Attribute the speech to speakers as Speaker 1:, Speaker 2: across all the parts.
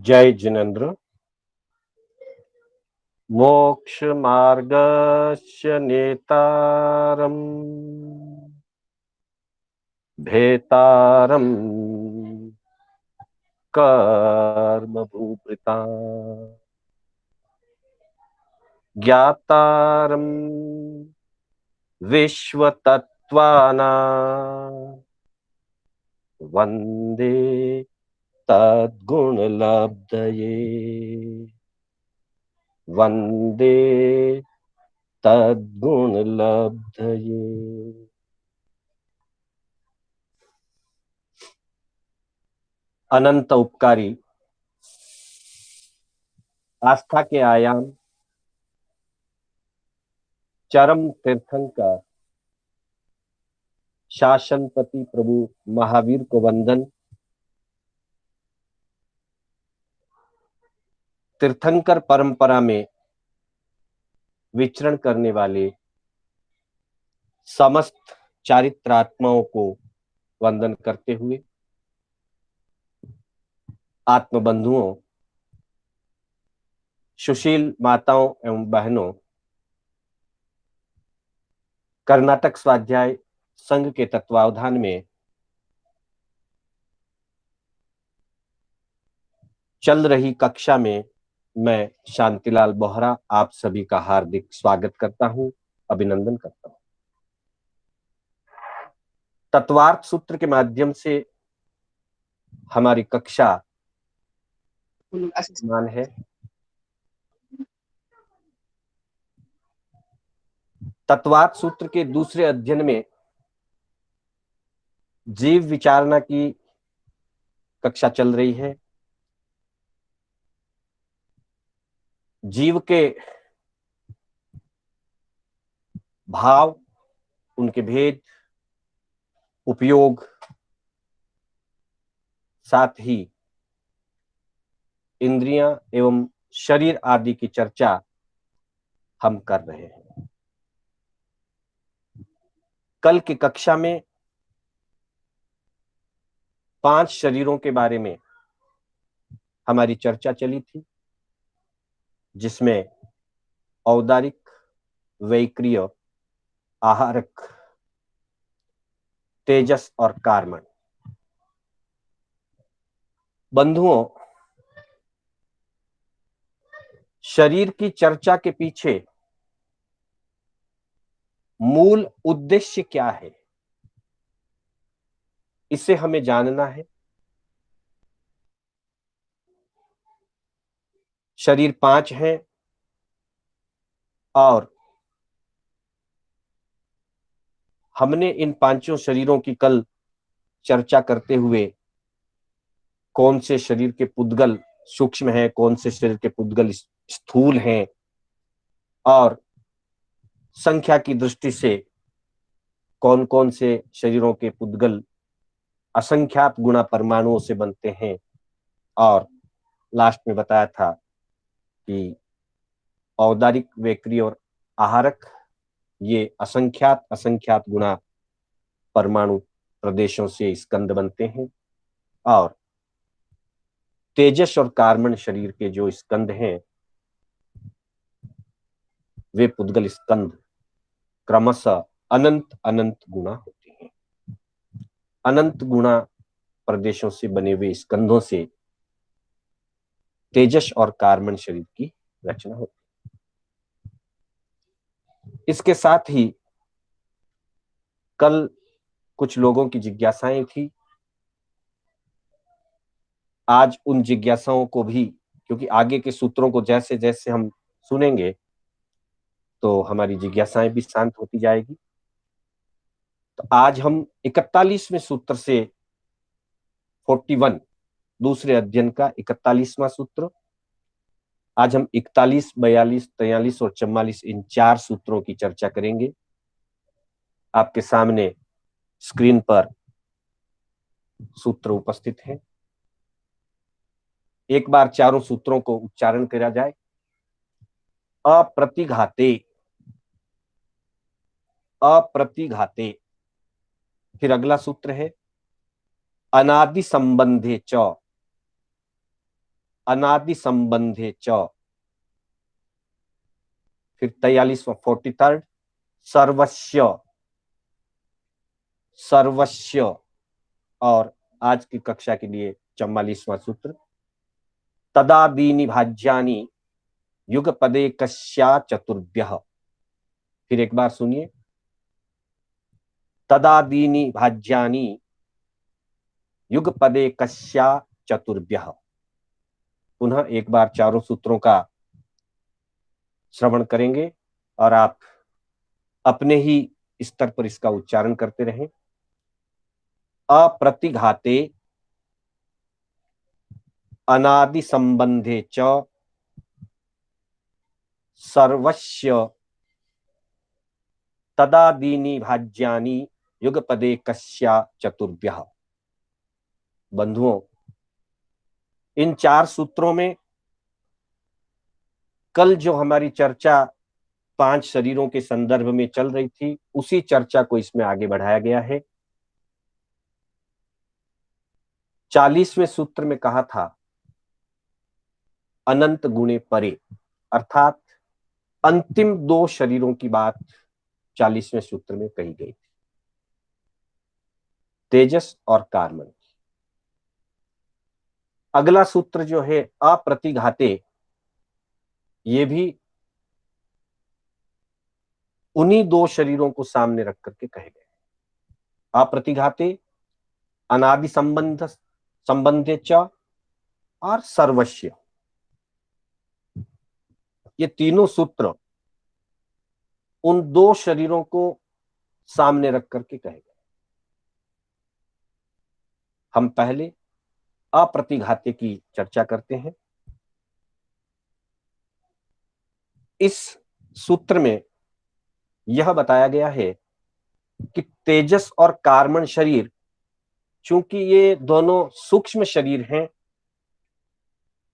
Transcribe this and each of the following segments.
Speaker 1: जय जिनेन्द्र। मोक्ष मार्गस्य नेतारम् भेतारम् कर्म भूभृता ज्ञातारम् विश्वतत्त्वानां वन्दे तद्गुणलब्धये वन्दे तद्गुणलब्धये। अनंत उपकारी आस्था के आयाम चरम तीर्थंकर शासनपति प्रभु महावीर को वंदन। तीर्थंकर परंपरा में विचरण करने वाले समस्त चारित्रात्माओं को वंदन करते हुए आत्मबंधुओं, सुशील माताओं एवं बहनों, कर्नाटक स्वाध्याय संघ के तत्वावधान में चल रही कक्षा में मैं शांतिलाल बोहरा आप सभी का हार्दिक स्वागत करता हूं, अभिनंदन करता हूं। तत्वार्थ सूत्र के माध्यम से हमारी कक्षा मान है। तत्वार्थ सूत्र के दूसरे अध्ययन में जीव विचारणा की कक्षा चल रही है। जीव के भाव, उनके भेद, उपयोग, साथ ही इंद्रियां एवं शरीर आदि की चर्चा हम कर रहे हैं। कल की कक्षा में 5 शरीरों के बारे में हमारी चर्चा चली थी, जिसमें औदारिक, वैक्रिय, आहारक, तेजस और कार्मण। बंधुओं, शरीर की चर्चा के पीछे मूल उद्देश्य क्या है, इसे हमें जानना है। शरीर 5 हैं और हमने इन 5 शरीरों की कल चर्चा करते हुए कौन से शरीर के पुद्गल सूक्ष्म हैं, कौन से शरीर के पुद्गल स्थूल हैं, और संख्या की दृष्टि से कौन कौन से शरीरों के पुद्गल असंख्यात गुणा परमाणुओं से बनते हैं, और लास्ट में बताया था कि औदारिक, वैक्रिय और आहारक ये असंख्यात असंख्यात गुणा परमाणु प्रदेशों से स्कंद बनते हैं, और तेजस और कार्बन शरीर के जो स्कंद हैं वे पुद्गल स्कंद क्रमशः अनंत अनंत गुणा होते हैं। अनंत गुणा प्रदेशों से बने हुए स्कंदों से तेजस और कार्बन शरीर की रचना होती है। इसके साथ ही कल कुछ लोगों की जिज्ञासाएं थी। आज उन जिज्ञासाओं को भी, क्योंकि आगे के सूत्रों को जैसे जैसे हम सुनेंगे तो हमारी जिज्ञासाएं भी शांत होती जाएगी। तो आज हम 41वें सूत्र से 41 दूसरे अध्ययन का 41वां सूत्र, आज हम 41, 42, 43 और 44 इन 4 सूत्रों की चर्चा करेंगे। आपके सामने स्क्रीन पर सूत्र उपस्थित हैं। एक बार चारों सूत्रों को उच्चारण किया जाए। अप्रतिघाते, अप्रतिघाते। फिर अगला सूत्र है अनादि संबंधे च, अनादि संबंधे च। फिर 43वां 43rd, सर्वस्य, सर्वस्य। और आज की कक्षा के लिए 44वां सूत्र, तदादीनि भाज्यानि युगपदे कस्या चतुर्भ्यः। फिर एक बार सुनिए, तदादीनि भाज्यानि युगपदे कस्या चतुर्भ्यः। पुनः एक बार चारों सूत्रों का श्रवण करेंगे और आप अपने ही स्तर पर इसका उच्चारण करते रहें। अप्रतिघाते अनादि संबंधे च सर्वस्य तदादीनि भाज्यानि युगपदे कस्या चतुर्भ्यः। बंधुओं, इन चार सूत्रों में कल जो हमारी चर्चा 5 शरीरों के संदर्भ में चल रही थी, उसी चर्चा को इसमें आगे बढ़ाया गया है। 40वें सूत्र में कहा था अनंत गुणे परे, अर्थात अंतिम 2 शरीरों की बात 40वें सूत्र में कही गई थी, तेजस और कार्मन। अगला सूत्र जो है अप्रतिघाते, ये भी उन्हीं 2 शरीरों को सामने रख करके कहे गए। अप्रतिघाते, अनादि संबंधे च और सर्वस्य, ये तीनों सूत्र उन 2 शरीरों को सामने रख करके कहे गए। हम पहले अप्रतिघाते की चर्चा करते हैं। इस सूत्र में यह बताया गया है कि तेजस और कार्मण शरीर, चूंकि ये दोनों सूक्ष्म शरीर हैं,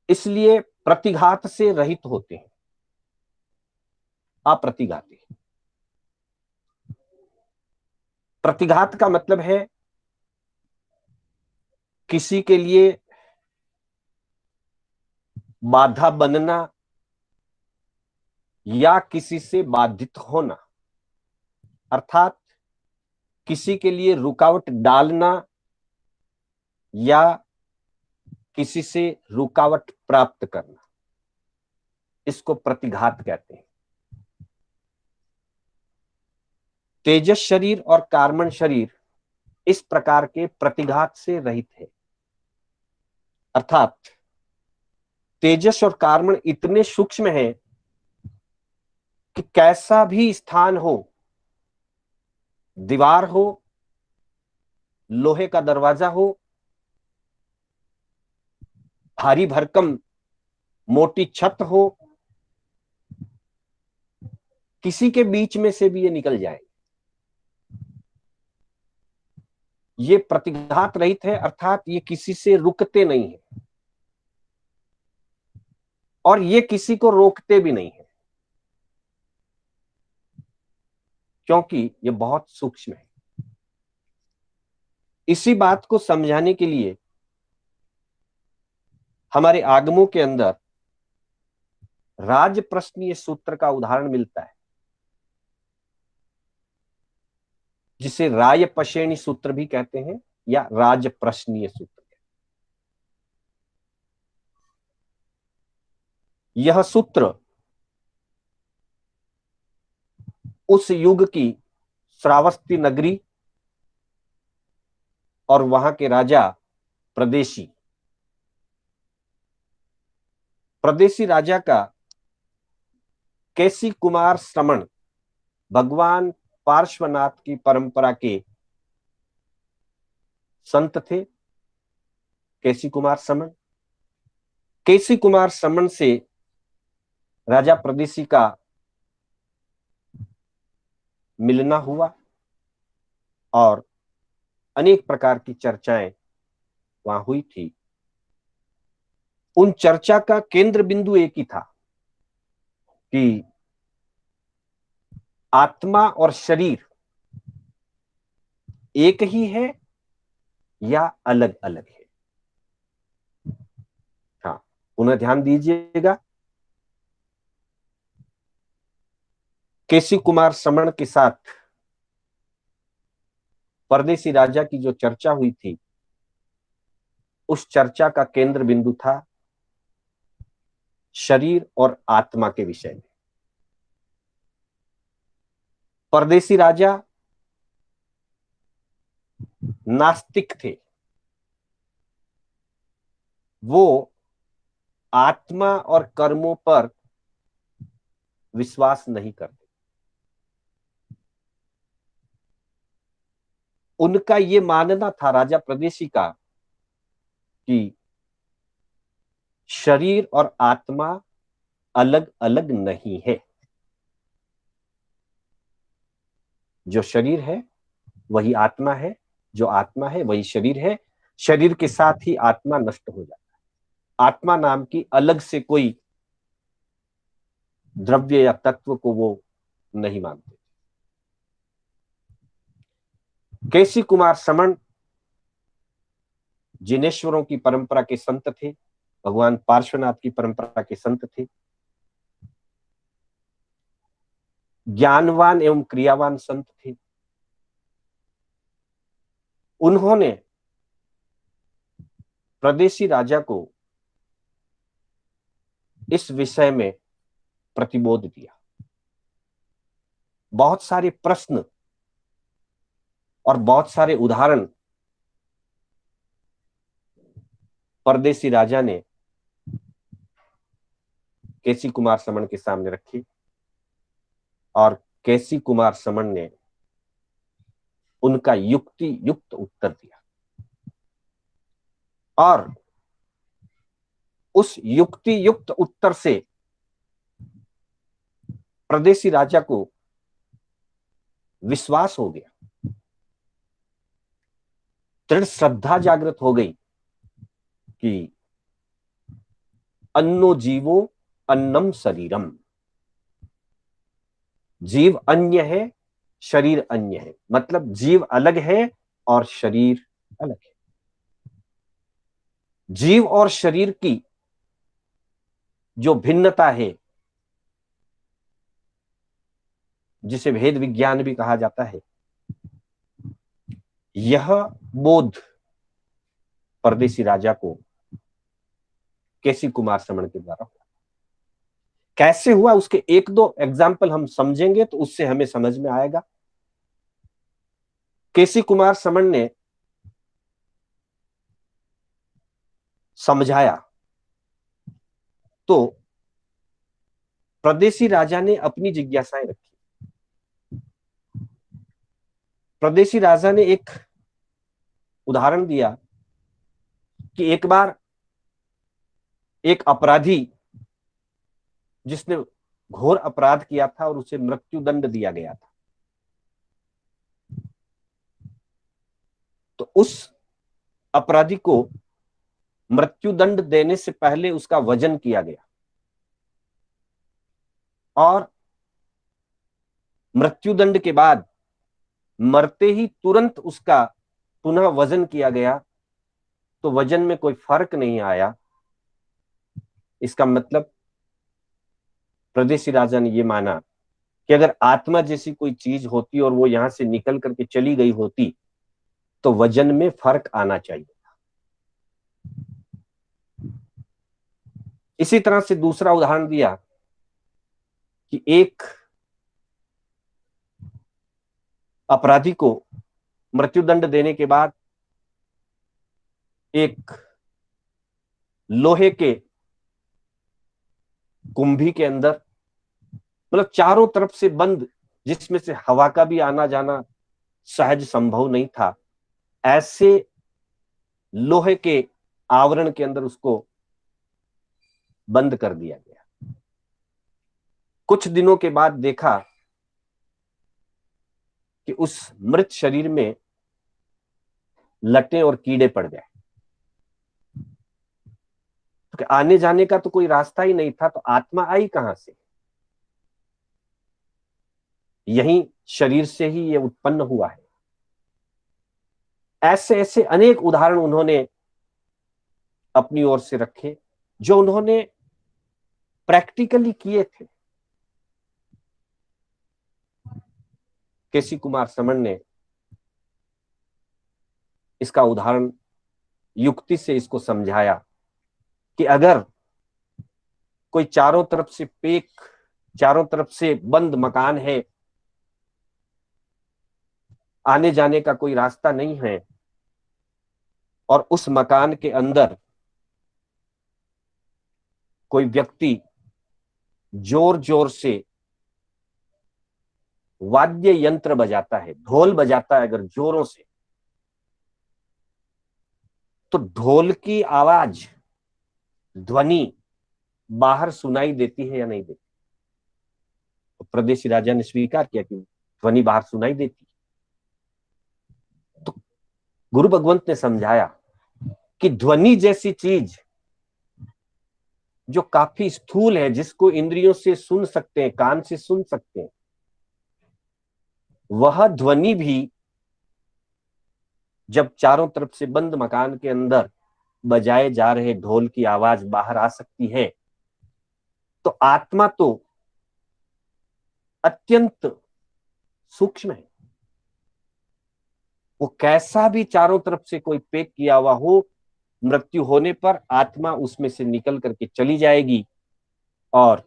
Speaker 1: इसलिए प्रतिघात से रहित होते हैं, अप्रतिघाती। प्रतिघात का मतलब है किसी के लिए बाधा बनना या किसी से बाधित होना, अर्थात किसी के लिए रुकावट डालना या किसी से रुकावट प्राप्त करना, इसको प्रतिघात कहते हैं। तेजस शरीर और कार्मण शरीर इस प्रकार के प्रतिघात से रहित है, अर्थात तेजस और कार्मण इतने सूक्ष्म हैं कि कैसा भी स्थान हो, दीवार हो, लोहे का दरवाजा हो, भारी भरकम मोटी छत हो, किसी के बीच में से भी ये निकल जाए, ये प्रतिघात रहित है, अर्थात ये किसी से रुकते नहीं है और ये किसी को रोकते भी नहीं है, क्योंकि ये बहुत सूक्ष्म है। इसी बात को समझाने के लिए हमारे आगमों के अंदर राजप्रश्नीय सूत्र का उदाहरण मिलता है, जिसे रायपशेणी सूत्र भी कहते हैं या राजप्रश्नीय सूत्र। यह सूत्र उस युग की श्रावस्ती नगरी और वहां के राजा प्रदेशी राजा का केसी कुमार श्रमण, भगवान पार्श्वनाथ की परंपरा के संत थे। केसी कुमार श्रमण से राजा प्रदेशी का मिलना हुआ और अनेक प्रकार की चर्चाएं वहां हुई थी। उन चर्चा का केंद्र बिंदु एक ही था कि आत्मा और शरीर एक ही है या अलग अलग है। हाँ, पुनः ध्यान दीजिएगा, केसी कुमार समण के साथ परदेसी राजा की जो चर्चा हुई थी, उस चर्चा का केंद्र बिंदु था शरीर और आत्मा के विषय में। परदेसी राजा नास्तिक थे, वो आत्मा और कर्मों पर विश्वास नहीं करते। उनका ये मानना था राजा परदेसी का कि शरीर और आत्मा अलग अलग नहीं है। जो शरीर है वही आत्मा है, जो आत्मा है वही शरीर है। शरीर के साथ ही आत्मा नष्ट हो जाता है। आत्मा नाम की अलग से कोई द्रव्य या तत्व को वो नहीं मानते। केसी कुमार समण जिनेश्वरों की परंपरा के संत थे, भगवान पार्श्वनाथ की परंपरा के संत थे, ज्ञानवान एवं क्रियावान संत थे। उन्होंने प्रदेशी राजा को इस विषय में प्रतिबोध दिया। बहुत सारे प्रश्न और बहुत सारे उदाहरण परदेसी राजा ने केसी कुमार समण के सामने रखी और केसी कुमार समण ने उनका युक्ति युक्त उत्तर दिया और उस युक्ति युक्त उत्तर से प्रदेशी राजा को विश्वास हो गया, दृढ़ श्रद्धा जागृत हो गई कि अन्नो जीवो अन्नम शरीरम, जीव अन्य है, शरीर अन्य है। मतलब जीव अलग है और शरीर अलग है। जीव और शरीर की जो भिन्नता है, जिसे भेद विज्ञान भी कहा जाता है, यह बोध परदेसी राजा को केसी कुमार समण के द्वारा हुआ। कैसे हुआ उसके एक दो एग्जाम्पल हम समझेंगे तो उससे हमें समझ में आएगा। केसी कुमार समण ने समझाया तो प्रदेशी राजा ने अपनी जिज्ञासाएं रखी। प्रदेशी राजा ने एक उदाहरण दिया कि एक बार एक अपराधी जिसने घोर अपराध किया था और उसे मृत्यु दंड दिया गया था, तो उस अपराधी को मृत्यु दंड देने से पहले उसका वजन किया गया और मृत्यु दंड के बाद मरते ही तुरंत उसका पुनः वजन किया गया, तो वजन में कोई फर्क नहीं आया। इसका मतलब प्रदेशी राजा ने यह माना कि अगर आत्मा जैसी कोई चीज होती और वो यहां से निकल करके चली गई होती तो वजन में फर्क आना चाहिए। इसी तरह से दूसरा उदाहरण दिया कि एक अपराधी को मृत्युदंड देने के बाद एक लोहे के कुंभी के अंदर, मतलब चारों तरफ से बंद, जिसमें से हवा का भी आना जाना सहज संभव नहीं था, ऐसे लोहे के आवरण के अंदर उसको बंद कर दिया गया। कुछ दिनों के बाद देखा कि उस मृत शरीर में लटें और कीड़े पड़ गए, तो आने जाने का तो कोई रास्ता ही नहीं था, तो आत्मा आई कहां से? यही शरीर से ही ये उत्पन्न हुआ है। ऐसे ऐसे अनेक उदाहरण उन्होंने अपनी ओर से रखे जो उन्होंने प्रैक्टिकली किए थे। केसी कुमार समण ने इसका उदाहरण युक्ति से इसको समझाया कि अगर कोई चारों तरफ से पेक, चारों तरफ से बंद मकान है, आने जाने का कोई रास्ता नहीं है, और उस मकान के अंदर कोई व्यक्ति जोर जोर से वाद्य यंत्र बजाता है, ढोल बजाता है अगर जोरों से, तो ढोल की आवाज, ध्वनि बाहर सुनाई देती है या नहीं देती? तो प्रदेशी राजा ने स्वीकार किया कि ध्वनि बाहर सुनाई देती। तो गुरु भगवंत ने समझाया कि ध्वनि जैसी चीज जो काफी स्थूल है, जिसको इंद्रियों से सुन सकते हैं, कान से सुन सकते हैं, वह ध्वनि भी जब चारों तरफ से बंद मकान के अंदर बजाए जा रहे ढोल की आवाज बाहर आ सकती है, तो आत्मा तो अत्यंत सूक्ष्म है। वो कैसा भी चारों तरफ से कोई पैक किया हुआ हो, मृत्यु होने पर आत्मा उसमें से निकल करके चली जाएगी, और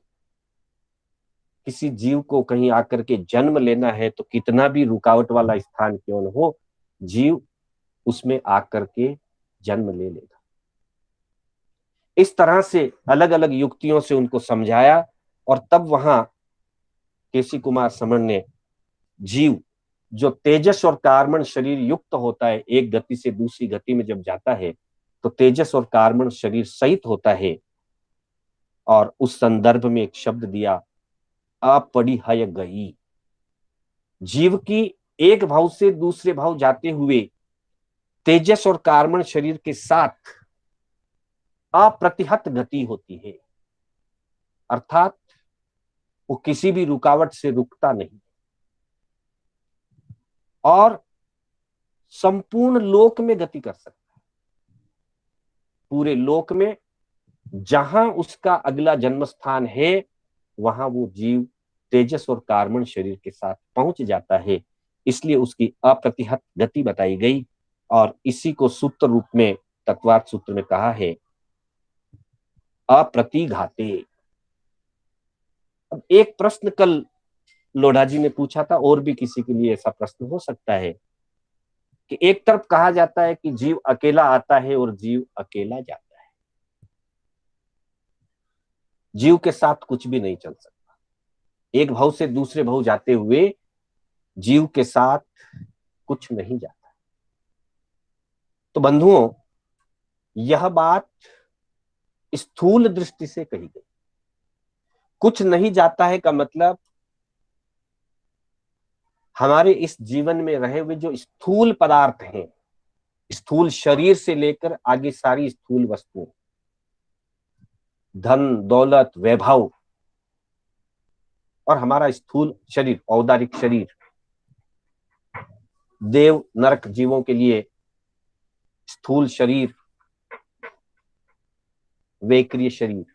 Speaker 1: किसी जीव को कहीं आकर के जन्म लेना है तो कितना भी रुकावट वाला स्थान क्यों न हो, जीव उसमें आकर के जन्म ले लेगा। इस तरह से अलग अलग युक्तियों से उनको समझाया, और तब वहां केसी कुमार समण ने जीव जो तेजस और कार्बन शरीर युक्त होता है, एक गति से दूसरी गति में जब जाता है तो तेजस और कार्बन शरीर सहित होता है, और उस संदर्भ में एक शब्द दिया, अपरिहय गई। जीव की एक भाव से दूसरे भाव जाते हुए तेजस और कार्बन शरीर के साथ अप्रतिहत गति होती है, अर्थात वो किसी भी रुकावट से रुकता नहीं, और संपूर्ण लोक में गति कर सकता है। पूरे लोक में जहां उसका अगला जन्म स्थान है, वहां वो जीव तेजस और कार्बन शरीर के साथ पहुंच जाता है। इसलिए उसकी अप्रतिहत गति बताई गई, और इसी को सूत्र रूप में तत्वार्थ सूत्र में कहा है, अप्रतिघाते। अब एक प्रश्न कल लोढ़ा जी ने पूछा था, और भी किसी के लिए ऐसा प्रश्न हो सकता है कि एक तरफ कहा जाता है कि जीव अकेला आता है और जीव अकेला जाता है, जीव के साथ कुछ भी नहीं चल सकता। एक भाव से दूसरे भाव जाते हुए जीव के साथ कुछ नहीं जाता। तो बंधुओं, यह बात स्थूल दृष्टि से कही गई। कुछ नहीं जाता है का मतलब हमारे इस जीवन में रहे हुए जो स्थूल पदार्थ हैं, स्थूल शरीर से लेकर आगे सारी स्थूल वस्तुएं, धन दौलत वैभव, और हमारा स्थूल शरीर, औदारिक शरीर, देव नरक जीवों के लिए स्थूल शरीर, वैक्रिय शरीर।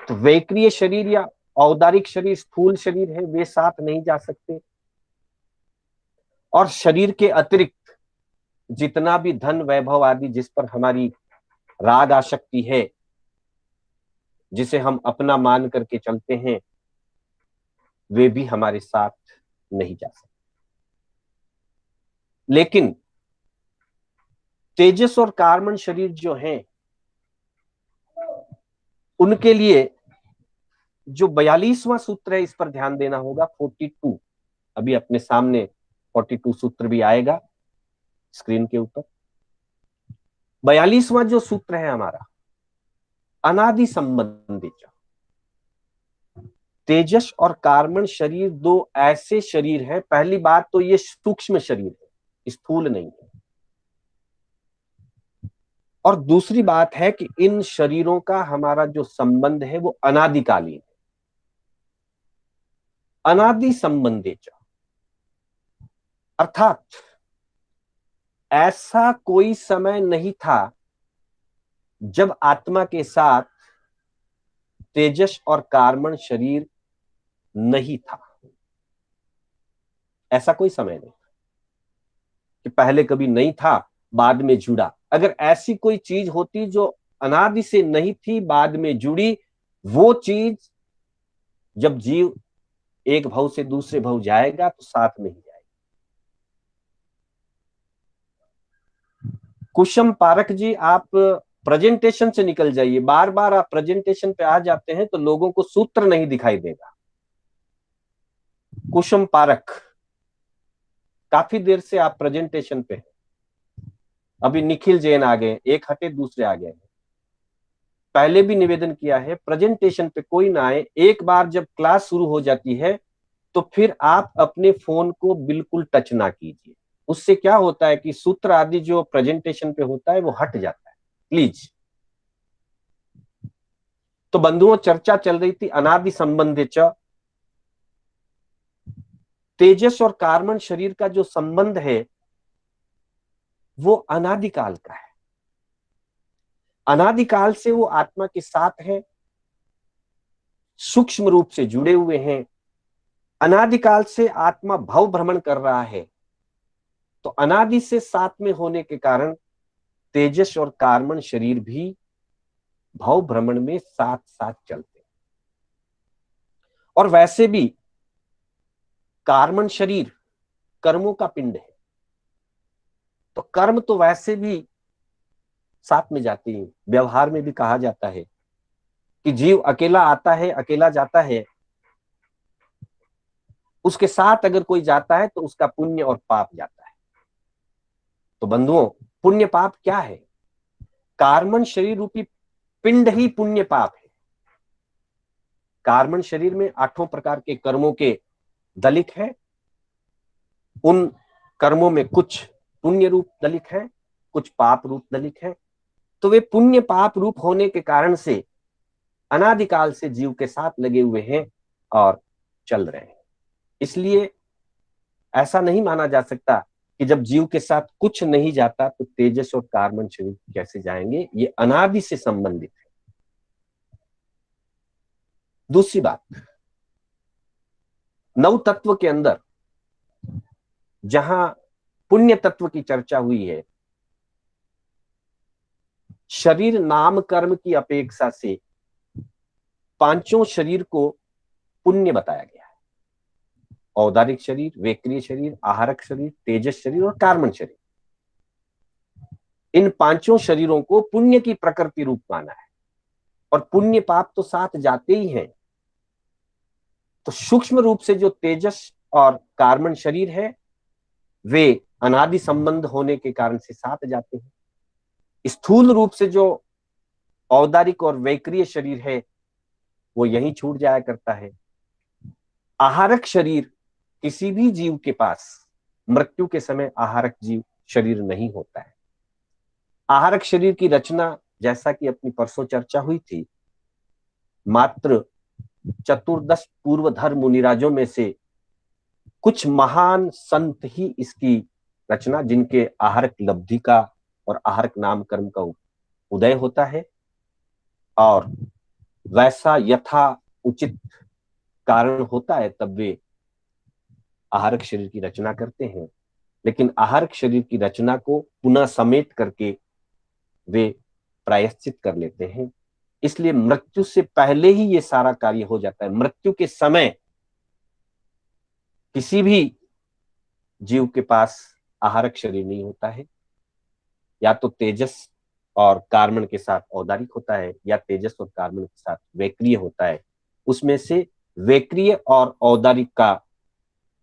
Speaker 1: तो वैक्रिय शरीर या औदारिक शरीर, स्थूल शरीर है, वे साथ नहीं जा सकते। और शरीर के अतिरिक्त जितना भी धन वैभव आदि जिस पर हमारी राग आसक्ति है, जिसे हम अपना मान करके चलते हैं, वे भी हमारे साथ नहीं जा सकते। लेकिन तेजस और कार्बन शरीर जो हैं, उनके लिए जो 42वां सूत्र है, इस पर ध्यान देना होगा। 42, अभी अपने सामने 42 सूत्र भी आएगा स्क्रीन के ऊपर। 42वां जो सूत्र है हमारा, अनादि संबंधी, तेजस और कार्बन शरीर दो ऐसे शरीर हैं। पहली बात तो ये सूक्ष्म शरीर है, स्थूल नहीं है। और दूसरी बात है कि इन शरीरों का हमारा जो संबंध है वो अनादिकालीन है, अनादि संबंधे, अर्थात ऐसा कोई समय नहीं था जब आत्मा के साथ तेजस और कार्बन शरीर नहीं था। ऐसा कोई समय नहीं कि पहले कभी नहीं था बाद में जुड़ा। अगर ऐसी कोई चीज होती जो अनादि से नहीं थी बाद में जुड़ी, वो चीज जब जीव एक भव से दूसरे भव जाएगा तो साथ में ही जाएगा। कुशम पारख जी, आप प्रेजेंटेशन से निकल जाइए। बार बार आप प्रेजेंटेशन पे आ जाते हैं तो लोगों को सूत्र नहीं दिखाई देगा। कुशम पारख, काफी देर से आप प्रेजेंटेशन पे हैं। अभी निखिल जैन आ गए, एक हटे दूसरे आ गए। पहले भी निवेदन किया है, प्रेजेंटेशन पे कोई ना आए। एक बार जब क्लास शुरू हो जाती है तो फिर आप अपने फोन को बिल्कुल टच ना कीजिए। उससे क्या होता है कि सूत्र आदि जो प्रेजेंटेशन पे होता है वो हट जाता है। प्लीज। तो बंधुओं, चर्चा चल रही थी अनादि संबंध च, तेजस और कार्बन शरीर का जो संबंध है वो अनादिकाल का है। अनादिकाल से वो आत्मा के साथ है, सूक्ष्म रूप से जुड़े हुए हैं। अनादिकाल से आत्मा भव भ्रमण कर रहा है, तो अनादि से साथ में होने के कारण तेजस और कार्बन शरीर भी भव भ्रमण में साथ साथ चलते हैं। और वैसे भी कार्बन शरीर कर्मों का पिंड है, तो कर्म तो वैसे भी साथ में जाते हैं। व्यवहार में भी कहा जाता है कि जीव अकेला आता है अकेला जाता है, उसके साथ अगर कोई जाता है तो उसका पुण्य और पाप जाता है। तो बंधुओं, पुण्य पाप क्या है? कार्बन शरीर रूपी पिंड ही पुण्य पाप है। कार्बन शरीर में 8 प्रकार के कर्मों के दलित है। उन कर्मों में कुछ पुण्य रूप दलित है, कुछ पाप रूप दलित है। तो वे पुण्य पाप रूप होने के कारण से अनादिकाल से जीव के साथ लगे हुए हैं और चल रहे हैं। इसलिए ऐसा नहीं माना जा सकता कि जब जीव के साथ कुछ नहीं जाता तो तेजस और कार्बन शरीर कैसे जाएंगे। ये अनादि से संबंधित है। दूसरी बात, नव तत्व के अंदर जहां पुण्य तत्व की चर्चा हुई है, शरीर नाम कर्म की अपेक्षा से पांचों शरीर को पुण्य बताया गया है। औदारिक शरीर, वेक्रिय शरीर, आहारक शरीर, तेजस शरीर और कार्बन शरीर। इन पांचों शरीरों को पुण्य की प्रकृति रूप माना है, और पुण्य पाप तो साथ जाते ही हैं। तो सूक्ष्म रूप से जो तेजस और कार्बन शरीर है वे अनादि संबंध होने के कारण से साथ जाते हैं। स्थूल रूप से जो औदारिक और वैक्रिय शरीर है वो यहीं छूट जाया करता है। आहारक शरीर, किसी भी जीव के पास मृत्यु के समय आहारक जीव शरीर नहीं होता है। आहारक शरीर की रचना, जैसा कि अपनी परसों चर्चा हुई थी, मात्र चतुर्दश पूर्वधर मुनिराजों में से कुछ महान संत ही इसकी रचना, जिनके आहारक लब्धि का और आहारक नाम कर्म का उदय होता है, और वैसा यथा उचित कारण होता है तब वे आहारक शरीर की रचना करते हैं। लेकिन आहारक शरीर की रचना को पुनः समेट करके वे प्रायश्चित कर लेते हैं। इसलिए मृत्यु से पहले ही ये सारा कार्य हो जाता है। मृत्यु के समय किसी भी जीव के पास आहारक शरीर नहीं होता है। या तो तेजस और कार्बन के साथ औदारिक होता है, या तेजस और कार्बन के साथ वैक्रिय होता है। उसमें से वैक्रिय और औदारिक का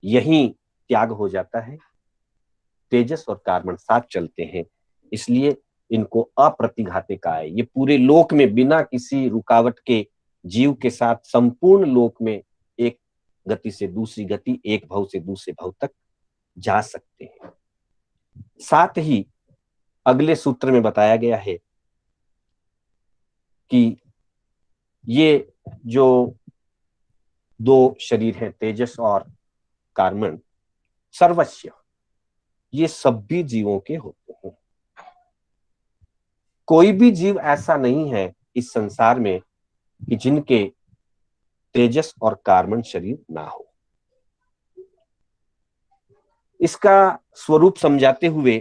Speaker 1: यही त्याग हो जाता है। तेजस और कार्बन साथ चलते हैं, इसलिए इनको अप्रतिघाते का है। ये पूरे लोक में बिना किसी रुकावट के जीव के साथ संपूर्ण लोक में एक गति से दूसरी गति, एक भव से दूसरे भव तक जा सकते हैं। साथ ही अगले सूत्र में बताया गया है कि ये जो दो शरीर हैं, तेजस और कार्बन, सर्वस्व ये सभी जीवों के होते हैं। कोई भी जीव ऐसा नहीं है इस संसार में कि जिनके तेजस और कार्बन शरीर ना हो। इसका स्वरूप समझाते हुए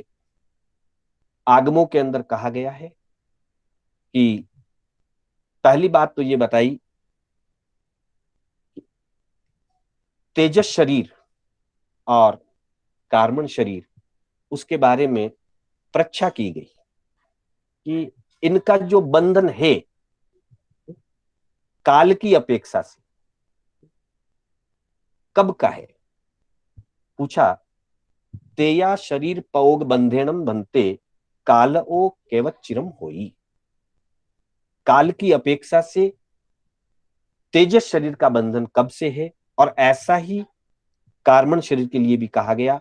Speaker 1: आगमों के अंदर कहा गया है कि पहली बात तो ये बताई, तेजस शरीर और कार्बन शरीर, उसके बारे में परीक्षा की गई कि इनका जो बंधन है काल की अपेक्षा से कब का है। पूछा, तेया शरीर पौग बंधेणम बनते काल ओ केवट चिरम होई। काल की अपेक्षा से तेजस शरीर का बंधन कब से है, और ऐसा ही कार्बन शरीर के लिए भी कहा गया,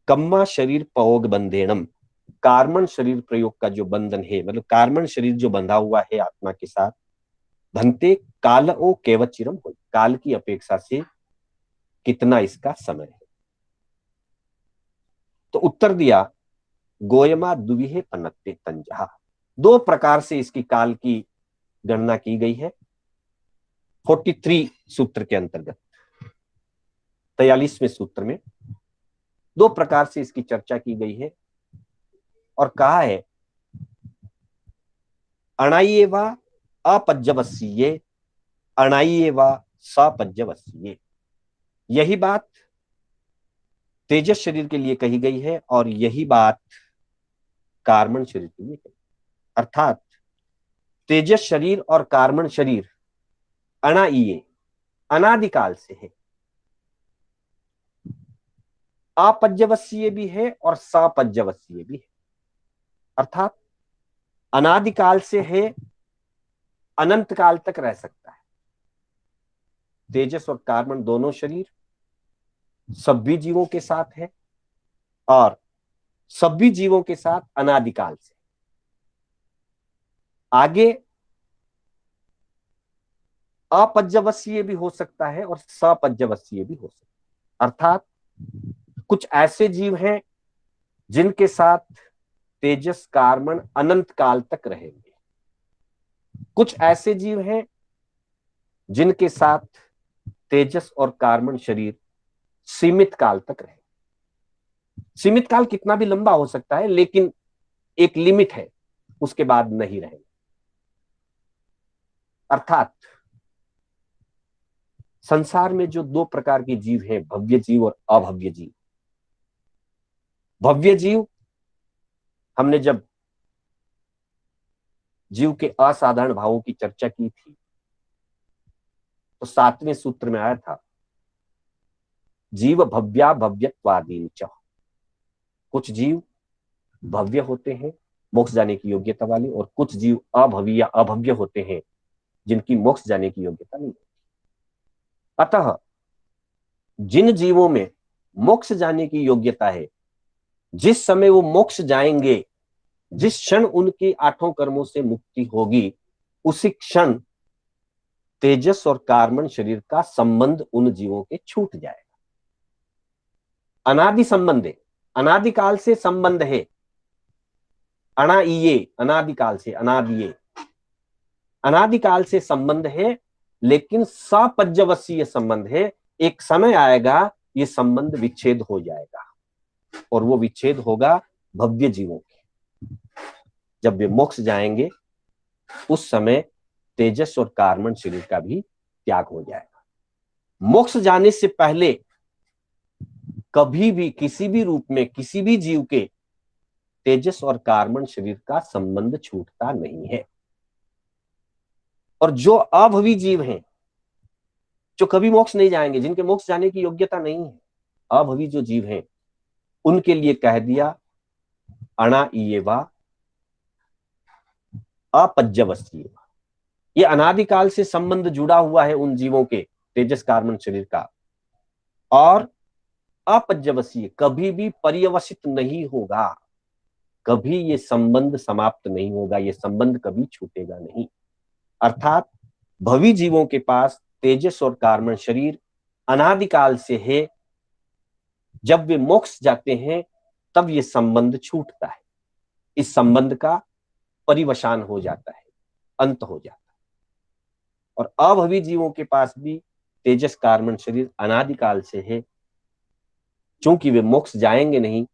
Speaker 1: कम्मा शरीर पौग बंधेणम। कार्बन शरीर प्रयोग का जो बंधन है, मतलब कार्बन शरीर जो बंधा हुआ है आत्मा के साथ, भंते काल ओ केवट चिरम होई, काल की अपेक्षा से कितना इसका समय है। तो उत्तर दिया, गोयमा दुविहे पनत्ते तंजहा। दो प्रकार से इसकी काल की गणना की गई है। 43 सूत्र के अंतर्गत 43वें सूत्र में दो प्रकार से इसकी चर्चा की गई है और कहा है, अणाइये व अपज्यवसीये, अणाइये व सपज्यवसीये। यही बात तेजस शरीर के लिए कही गई है और यही बात कार्बन शरीर के लिए कही। अर्थात तेजस शरीर और कार्बन शरीर अणाइये, अनादिकाल से है, अपज्यवसीय भी है और सपज्यवसीय भी है। अर्थात अनादिकाल से है, अनंत काल तक रह सकता है। तेजस और कार्बन दोनों शरीर सभी जीवों के साथ है और सभी जीवों के साथ अनादिकाल से। आगे अपज्यवसीय भी हो सकता है और सपज्यवसीय भी हो सकता है। अर्थात कुछ ऐसे जीव हैं जिनके साथ तेजस कार्बन अनंत काल तक रहेंगे, कुछ ऐसे जीव हैं जिनके साथ तेजस और कार्बन शरीर सीमित काल तक रहे। सीमित काल कितना भी लंबा हो सकता है, लेकिन एक लिमिट है, उसके बाद नहीं रहेंगे। अर्थात संसार में जो दो प्रकार के जीव हैं, भव्य जीव और अभव्य जीव। भव्य जीव, हमने जब जीव के असाधारण भावों की चर्चा की थी तो 7वें सूत्र में आया था, जीव भव्या भव्यत्वादीन च। कुछ जीव भव्य होते हैं, मोक्ष जाने की योग्यता वाले, और कुछ जीव अभव्य या अभव्य होते हैं जिनकी मोक्ष जाने की योग्यता नहीं। अतः जिन जीवों में मोक्ष जाने की योग्यता है, जिस समय वो मोक्ष जाएंगे, जिस क्षण उनके आठों कर्मों से मुक्ति होगी, उसी क्षण तेजस और कार्बन शरीर का संबंध उन जीवों के छूट जाएगा। अनादि संबंध है, अनादिकाल से संबंध है। अणाइये, अनादिकाल से, अनादिये, अनादिकाल से संबंध है, लेकिन सपज्यवसीय संबंध है। एक समय आएगा ये संबंध विच्छेद हो जाएगा और वो विच्छेद होगा भव्य जीवों के। जब वे मोक्ष जाएंगे उस समय तेजस और कार्बन शरीर का भी त्याग हो जाएगा। मोक्ष जाने से पहले कभी भी किसी भी रूप में किसी भी जीव के तेजस और कार्बन शरीर का संबंध छूटता नहीं है। और जो अभवी जीव हैं, जो कभी मोक्ष नहीं जाएंगे, जिनके मोक्ष जाने की योग्यता नहीं है, अभवी जो जीव हैं, उनके लिए कह दिया अणाइयेवा अपज्यवसीयेवा। ये अनादिकाल से संबंध जुड़ा हुआ है उन जीवों के तेजस कार्बन शरीर का, और अपज्यवसीय, कभी भी पर्यवसित नहीं होगा, कभी ये संबंध समाप्त नहीं होगा, ये संबंध कभी छूटेगा नहीं। अर्थात भवी जीवों के पास तेजस और कार्बन शरीर अनादिकाल से है, जब वे मोक्ष जाते हैं तब ये संबंध छूटता है। इस संबंध का परिवसान हो जाता है, अंत हो जाता है। और अभवी जीवों के पास भी तेजस कार्बन शरीर अनादिकाल से है। चूंकि वे मोक्ष जाएंगे नहीं,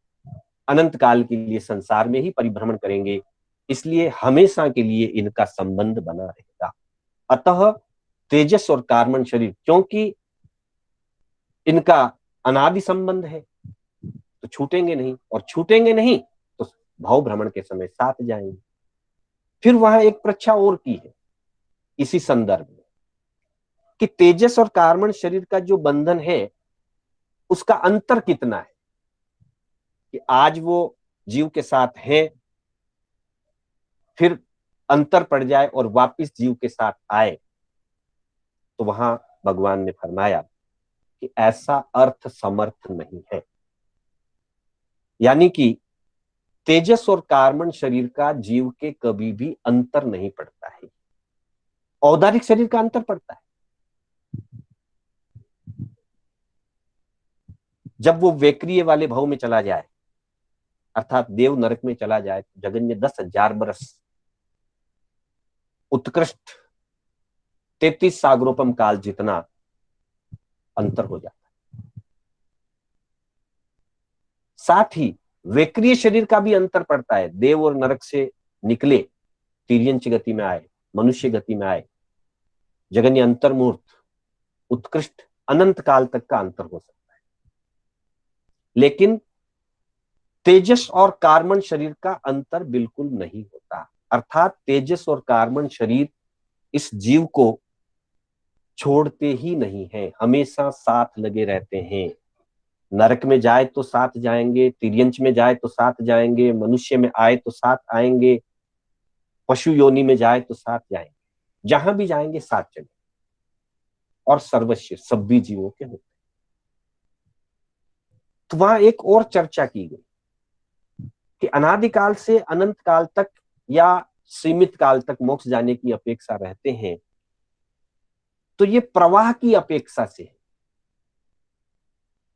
Speaker 1: अनंत काल के लिए संसार में ही परिभ्रमण करेंगे, इसलिए हमेशा के लिए इनका संबंध बना रहेगा। अतः तेजस और कार्बन शरीर, क्योंकि इनका अनादि संबंध है, तो छूटेंगे नहीं, और छूटेंगे नहीं तो भाव भ्रमण के समय साथ जाएंगे। फिर वहां एक परीक्षा और की है इसी संदर्भ में, कि तेजस और कार्बन शरीर का जो बंधन है उसका अंतर कितना है, कि आज वो जीव के साथ है, फिर अंतर पड़ जाए और वापिस जीव के साथ आए। तो वहां भगवान ने फरमाया कि ऐसा अर्थ समर्थ नहीं है। यानी कि तेजस और कार्बन शरीर का जीव के कभी भी अंतर नहीं पड़ता है, औदारिक शरीर का अंतर पड़ता है। जब वो वेक्रिय वाले भाव में चला जाए, अर्थात देव नरक में चला जाए, तो जगन्य 10,000 बरस उत्कृष्ट 33 सागरोपम काल जितना अंतर हो जाता है। साथ ही वेक्रिय शरीर का भी अंतर पड़ता है। देव और नरक से निकले, तिर्यंच गति में आए, मनुष्य गति में आए, जगन्य अंतर्मूर्त उत्कृष्ट अनंत काल तक का अंतर हो सकता है। लेकिन तेजस और कार्बन शरीर का अंतर बिल्कुल नहीं होता। अर्थात तेजस और कार्बन शरीर इस जीव को छोड़ते ही नहीं है, हमेशा साथ लगे रहते हैं। नरक में जाए तो साथ जाएंगे, तिर्यंच में जाए तो साथ जाएंगे, मनुष्य में आए तो साथ आएंगे, पशु योनि में जाए तो साथ जाएंगे, जहां भी जाएंगे साथ चलेंगे, और सर्वस्व सभी जीवों के होते। तो वहां एक और चर्चा की गई कि अनादिकाल से अनंत काल तक या सीमित काल तक मोक्ष जाने की अपेक्षा रहते हैं, तो ये प्रवाह की अपेक्षा से है।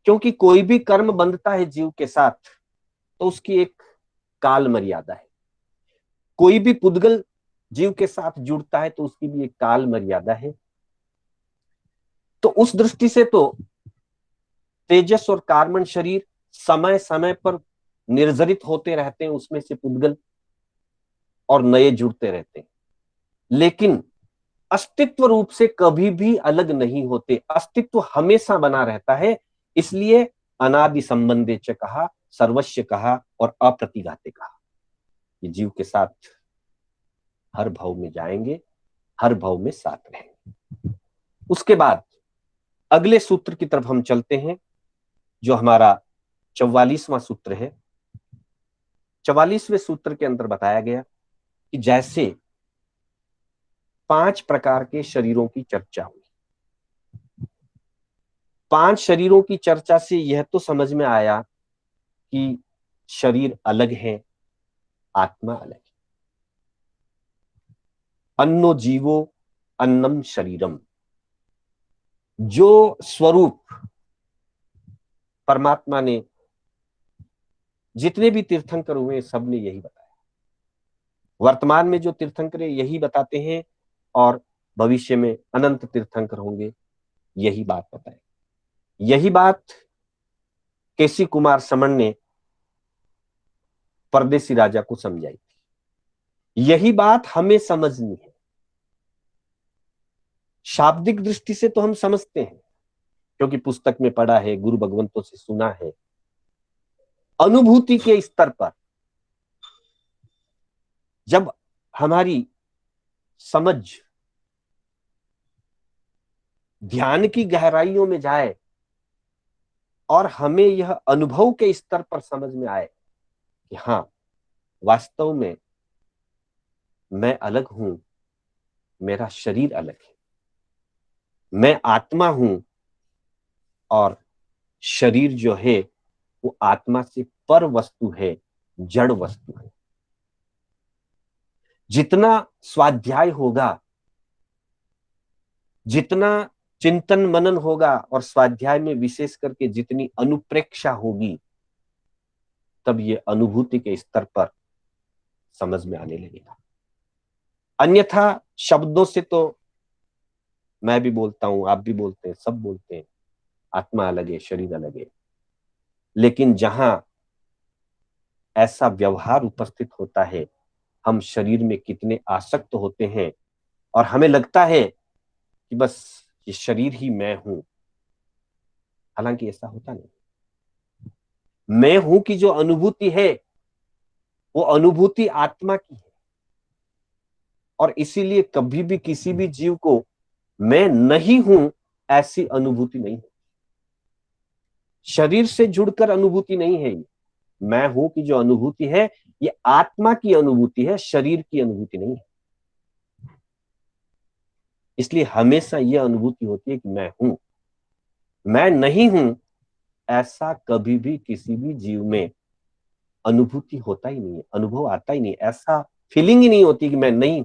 Speaker 1: क्योंकि कोई भी कर्म बंधता है जीव के साथ तो उसकी एक काल मर्यादा है, कोई भी पुद्गल जीव के साथ जुड़ता है तो उसकी भी एक काल मर्यादा है। तो उस दृष्टि से तो तेजस और कार्बन शरीर समय समय पर निर्जरित होते रहते हैं, उसमें से पुद्गल, और नए जुड़ते रहते हैं, लेकिन अस्तित्व रूप से कभी भी अलग नहीं होते, अस्तित्व हमेशा बना रहता है। इसलिए अनादि संबंधे च कहा, सर्वस्व कहा और अप्रतिघाते कहा। ये जीव के साथ हर भाव में जाएंगे, हर भाव में साथ रहेंगे। उसके बाद अगले सूत्र की तरफ हम चलते हैं, जो हमारा 44वां सूत्र है। 44वें सूत्र के अंदर बताया गया कि जैसे 5 प्रकार के शरीरों की चर्चा हुई, 5 शरीरों की चर्चा से यह तो समझ में आया कि शरीर अलग है, आत्मा अलग है। अन्नो जीवो अन्नम शरीरम, जो स्वरूप परमात्मा ने, जितने भी तीर्थंकर हुए सब ने यही बताया। वर्तमान में जो तीर्थंकर यही बताते हैं, और भविष्य में अनंत तीर्थंकर होंगे यही बात बताए। यही बात केसी कुमार समण ने परदेसी राजा को समझाई थी। यही बात हमें समझनी है। शाब्दिक दृष्टि से तो हम समझते हैं, क्योंकि पुस्तक में पढ़ा है, गुरु भगवंतों से सुना है। अनुभूति के स्तर पर जब हमारी समझ ध्यान की गहराइयों में जाए और हमें यह अनुभव के स्तर पर समझ में आए कि हाँ, वास्तव में मैं अलग हूं, मेरा शरीर अलग है, मैं आत्मा हूं, और शरीर जो है वो आत्मा से पर वस्तु है, जड़ वस्तु है। जितना स्वाध्याय होगा, जितना चिंतन मनन होगा, और स्वाध्याय में विशेष करके जितनी अनुप्रेक्षा होगी, तब ये अनुभूति के स्तर पर समझ में आने लगेगा। अन्यथा शब्दों से तो मैं भी बोलता हूं, आप भी बोलते हैं, सब बोलते हैं, आत्मा अलग है, शरीर अलग है। लेकिन जहां ऐसा व्यवहार उपस्थित होता है, हम शरीर में कितने आसक्त होते हैं और हमें लगता है कि बस ये शरीर ही मैं हूं। हालांकि ऐसा होता नहीं। मैं हूं की जो अनुभूति है वो अनुभूति आत्मा की है, और इसीलिए कभी भी किसी भी जीव को मैं नहीं हूं ऐसी अनुभूति नहीं है। शरीर से जुड़कर अनुभूति नहीं है ये। मैं हूं की जो अनुभूति है ये आत्मा की अनुभूति है, शरीर की अनुभूति नहीं है। इसलिए हमेशा यह अनुभूति होती है कि मैं हूं, मैं नहीं हूं ऐसा कभी भी किसी भी जीव में अनुभूति होता ही नहीं है, अनुभव आता ही नहीं, ऐसा फीलिंग ही नहीं होती कि मैं नहीं।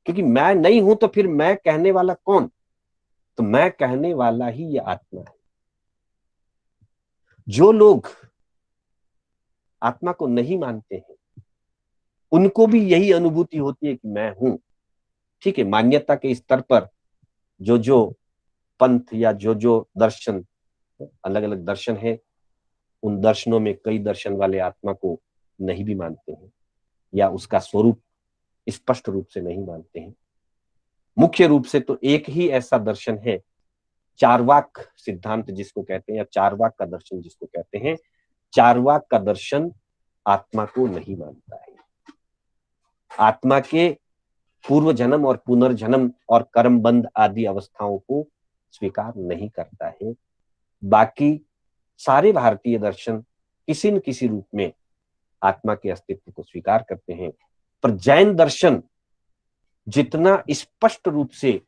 Speaker 1: क्योंकि मैं नहीं हूं तो फिर मैं कहने वाला कौन? तो मैं कहने वाला ही ये आत्मा है। जो लोग आत्मा को नहीं मानते हैं उनको भी यही अनुभूति होती है कि मैं हूं। ठीक है, मान्यता के स्तर पर जो जो पंथ या जो जो दर्शन, अलग अलग दर्शन है, उन दर्शनों में कई दर्शन वाले आत्मा को नहीं भी मानते हैं या उसका स्वरूप स्पष्ट रूप से नहीं मानते हैं। मुख्य रूप से तो एक ही ऐसा दर्शन है, चारवाक सिद्धांत जिसको कहते हैं, या चारवाक का दर्शन जिसको कहते हैं। चारवाक का दर्शन आत्मा को नहीं मानता है, आत्मा के पूर्व जन्म और पुनर्जन्म और कर्म बंध आदि अवस्थाओं को स्वीकार नहीं करता है। बाकी सारे भारतीय दर्शन किसी न किसी रूप में आत्मा के अस्तित्व को स्वीकार करते हैं। पर जैन दर्शन जितना स्पष्ट रूप से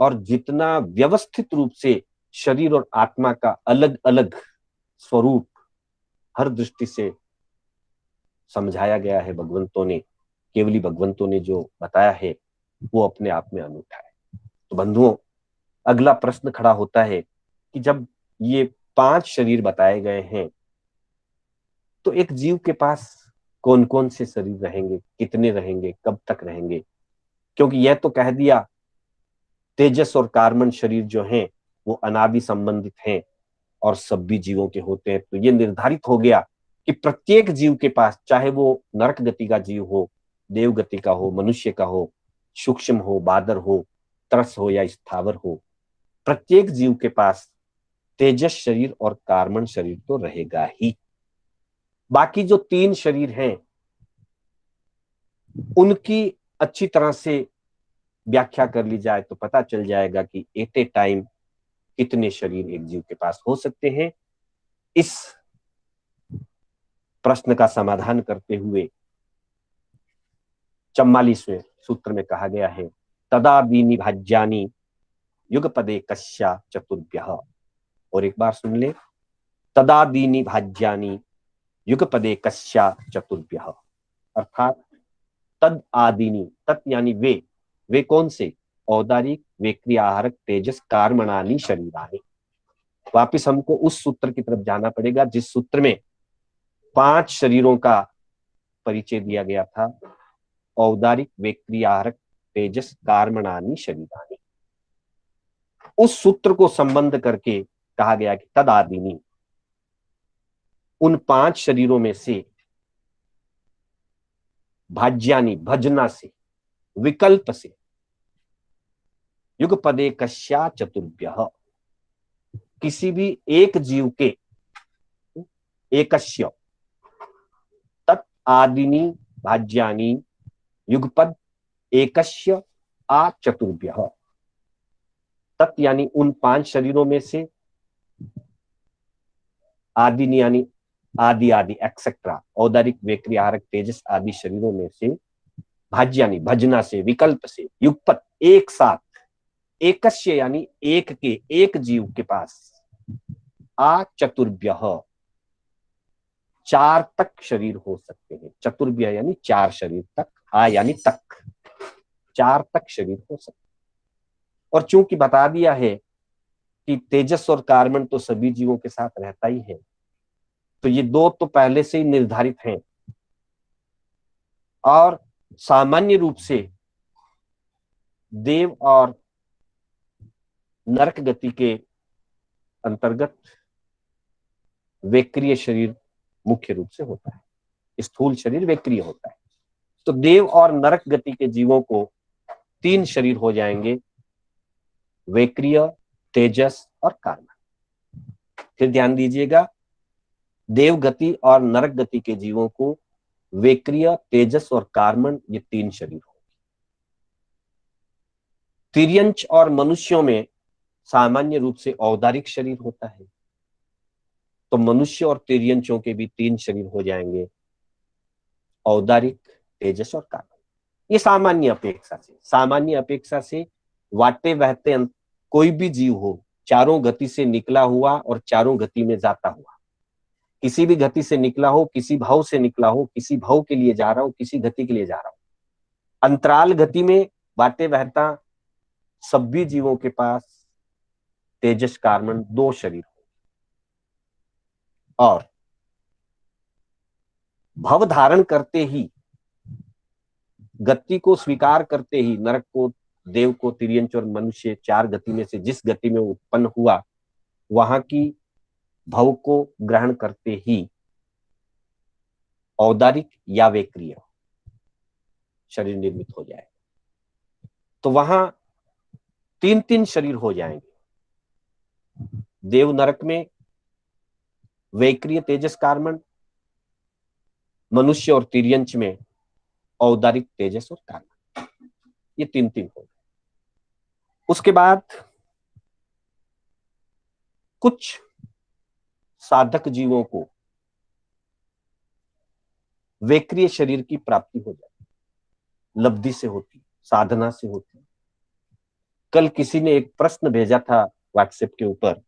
Speaker 1: और जितना व्यवस्थित रूप से शरीर और आत्मा का अलग अलग स्वरूप हर दृष्टि से समझाया गया है भगवंतों ने, केवली भगवंतों ने जो बताया है वो अपने आप में अनूठा है। तो बंधुओं, अगला प्रश्न खड़ा होता है कि जब ये 5 शरीर बताए गए हैं तो एक जीव के पास कौन कौन से शरीर रहेंगे, कितने रहेंगे, कब तक रहेंगे? क्योंकि यह तो कह दिया तेजस और कार्बन शरीर जो हैं वो अनादि संबंधित हैं और सभी जीवों के होते हैं। तो ये निर्धारित हो गया कि प्रत्येक जीव के पास, चाहे वो नरक गति का जीव हो, देव गति का हो, मनुष्य का हो, सूक्ष्म हो, बादर हो, तरस हो या स्थावर हो, प्रत्येक जीव के पास तेजस शरीर और कार्बन शरीर तो रहेगा ही। बाकी जो 3 शरीर हैं उनकी अच्छी तरह से व्याख्या कर ली जाए तो पता चल जाएगा कि एट ए टाइम कितने शरीर एक जीव के पास हो सकते हैं। इस प्रश्न का समाधान करते हुए 44वें सूत्र में कहा गया है, तदा दीनी भाज्यानी युगपदे कश्या चतुर्भ्यः। और एक बार सुन ले, तदा दीनी भाज्यानी युगपदे कश्या चतुर्भ्यः। अर्थात तद आदिनी, तत् यानी वे कौन से? औदारिक, वे क्रियाहारक, तेजस, कार्मणानि शरीरानि। वापिस हमको उस सूत्र की तरफ जाना पड़ेगा जिस सूत्र में 5 शरीरों का परिचय दिया गया था। औदारिक, वे क्रियाहारक, तेजस, कार्मणानि शरीरानि। उस सूत्र को संबंध करके कहा गया कि तद आदिनी, उन 5 शरीरों में से, भाज्यानी भजना से, विकल्प से, युगपदे कश्या चतुर्भ्यः, किसी भी एक जीव के, एकस्य, तत् आदिनी भाज्यानी युगपद एकस्य आ चतुर्भ्यः। तत् यानी उन 5 शरीरों में से, आदिनी यानी आदि आदि एक्सेट्रा, औदारिक, वेक्रियाहारक, तेजस आदि शरीरों में से, भाज्यानी भजना से, विकल्प से, युगपत एक साथ, एकस्य यानी एक के, एक जीव के पास, आ चतुर्भ्यः 4 तक शरीर हो सकते हैं। चतुर्भ्य यानी 4 शरीर तक, आ यानी तक, 4 तक शरीर हो सकते हैं। और चूंकि बता दिया है कि तेजस और कार्बन तो सभी जीवों के साथ रहता ही है, तो ये 2 तो पहले से ही निर्धारित हैं। और सामान्य रूप से देव और नरक गति के अंतर्गत वेक्रिय शरीर मुख्य रूप से होता है, स्थूल शरीर वेक्रिय होता है। तो देव और नरक गति के जीवों को 3 शरीर हो जाएंगे, वेक्रिय, तेजस और कार्बन। फिर ध्यान दीजिएगा, देव गति और नरक गति के जीवों को वेक्रिय, तेजस और कार्बन, ये 3 शरीर होंगे। तिर्यंच और मनुष्यों में सामान्य रूप से औदारिक शरीर होता है, तो मनुष्य और तिर्यंचों के भी 3 शरीर हो जाएंगे, औदारिक, तेजस और कार्बन। ये सामान्य अपेक्षा से वाटे बहते कोई भी जीव हो, चारों गति से निकला हुआ और चारों गति में जाता हुआ, किसी भी गति से निकला हो, किसी भाव से निकला हो, किसी भाव के लिए जा रहा हो, किसी गति के लिए जा रहा हो, अंतराल गति में वाटे बहता सभी जीवों के पास तेजस कार्बन 2 शरीर हो। और भव धारण करते ही, गति को स्वीकार करते ही, नरक को, देव को, तिर्यंच और मनुष्य 4 गति में से जिस गति में उत्पन्न हुआ, वहां की भव को ग्रहण करते ही औदारिक या वेक्रिय शरीर निर्मित हो जाए। तो वहां 3 शरीर हो जाएंगे, देव नरक में वेक्रिय तेजस कार्बन, मनुष्य और तिर्यंच में औदारिक तेजस और कार्बन, ये 3 हो गए। उसके बाद कुछ साधक जीवों को वेक्रिय शरीर की प्राप्ति हो जाती, लब्धि से होती, साधना से होती। कल किसी ने एक प्रश्न भेजा था व्हाट्सएप के ऊपर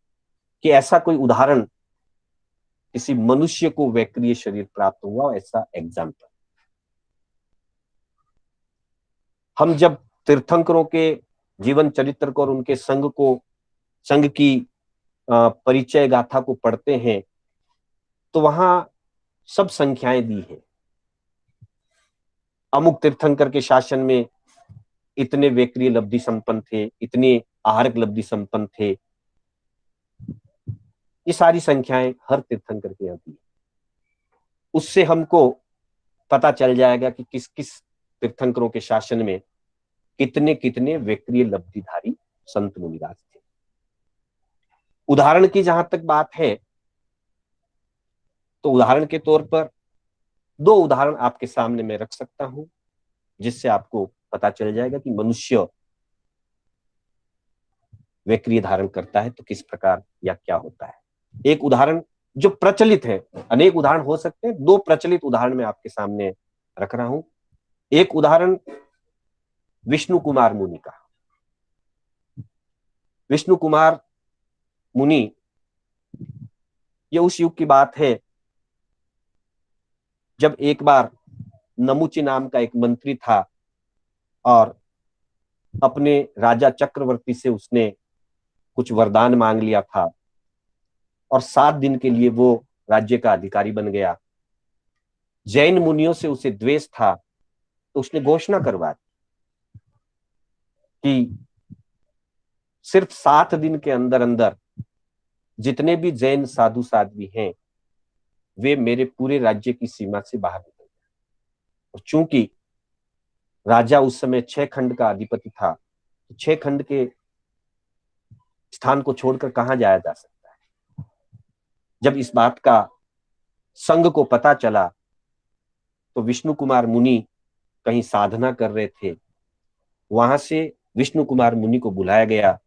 Speaker 1: कि ऐसा कोई उदाहरण, किसी मनुष्य को वेक्रिय शरीर प्राप्त हुआ, ऐसा एग्जाम्पल। हम जब तीर्थंकरों के जीवन चरित्र को और उनके संघ की परिचय गाथा को पढ़ते हैं, तो वहां सब संख्याएं दी है। अमुक तीर्थंकर के शासन में इतने वेक्रिय लब्धि संपन्न थे, इतने आहारक लब्धि संपन्न थे, ये सारी संख्याएं हर तीर्थंकर के यहाँ दी। उससे हमको पता चल जाएगा कि किस किस तीर्थंकरों के शासन में कितने कितने वेक्रिय लब्धिधारी संत मुनिराज थे। उदाहरण की जहां तक बात है, तो उदाहरण के तौर पर 2 उदाहरण आपके सामने मैं रख सकता हूं, जिससे आपको पता चल जाएगा कि मनुष्य वेक्रिय धारण करता है तो किस प्रकार या क्या होता है। एक उदाहरण जो प्रचलित है, अनेक उदाहरण हो सकते हैं, 2 प्रचलित उदाहरण मैं आपके सामने रख रहा हूं। एक उदाहरण विष्णु कुमार मुनि का। विष्णु कुमार मुनि, ये उस युग की बात है जब एक बार नमुची नाम का एक मंत्री था और अपने राजा चक्रवर्ती से उसने कुछ वरदान मांग लिया था और 7 दिन के लिए वो राज्य का अधिकारी बन गया। जैन मुनियों से उसे द्वेष था, तो उसने घोषणा करवा दी कि सिर्फ 7 दिन के अंदर अंदर जितने भी जैन साधु साध्वी हैं, वे मेरे पूरे राज्य की सीमा से बाहर निकल गए। और चूंकि राजा उस समय 6 खंड का अधिपति था, तो 6 खंड के स्थान को छोड़कर कहां जाया जा सकता है। जब इस बात का संघ को पता चला, तो विष्णु कुमार मुनि कहीं साधना कर रहे थे, वहां से विष्णु कुमार मुनि को बुलाया गया।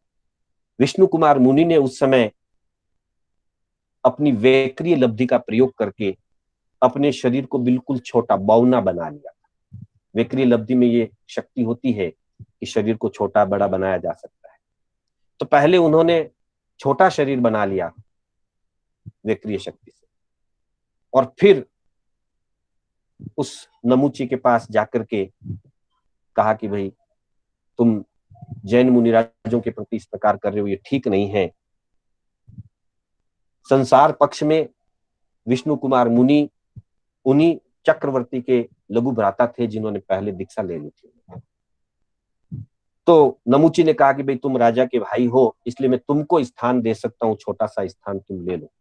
Speaker 1: विष्णु कुमार मुनि ने उस समय अपनी वेक्रिय लब्धि का प्रयोग करके अपने शरीर को बिल्कुल छोटा, बौना बना लिया। वेक्रिय लब्धि में ये शक्ति होती है कि शरीर को छोटा बड़ा बनाया जा सकता है। तो पहले उन्होंने छोटा शरीर बना लिया वेक्रिय शक्ति से, और फिर उस नमुची के पास जाकर के कहा कि भाई, तुम जैन मुनिराजों के प्रति इस प्रकार कर रहे हो, ये ठीक नहीं है। संसार पक्ष में विष्णु कुमार मुनि उन्हीं चक्रवर्ती के लघु भ्राता थे जिन्होंने पहले दीक्षा ले ली थी। तो नमूची ने कहा कि भाई तुम राजा के भाई हो, इसलिए मैं तुमको स्थान दे सकता हूं, छोटा सा स्थान तुम ले लो।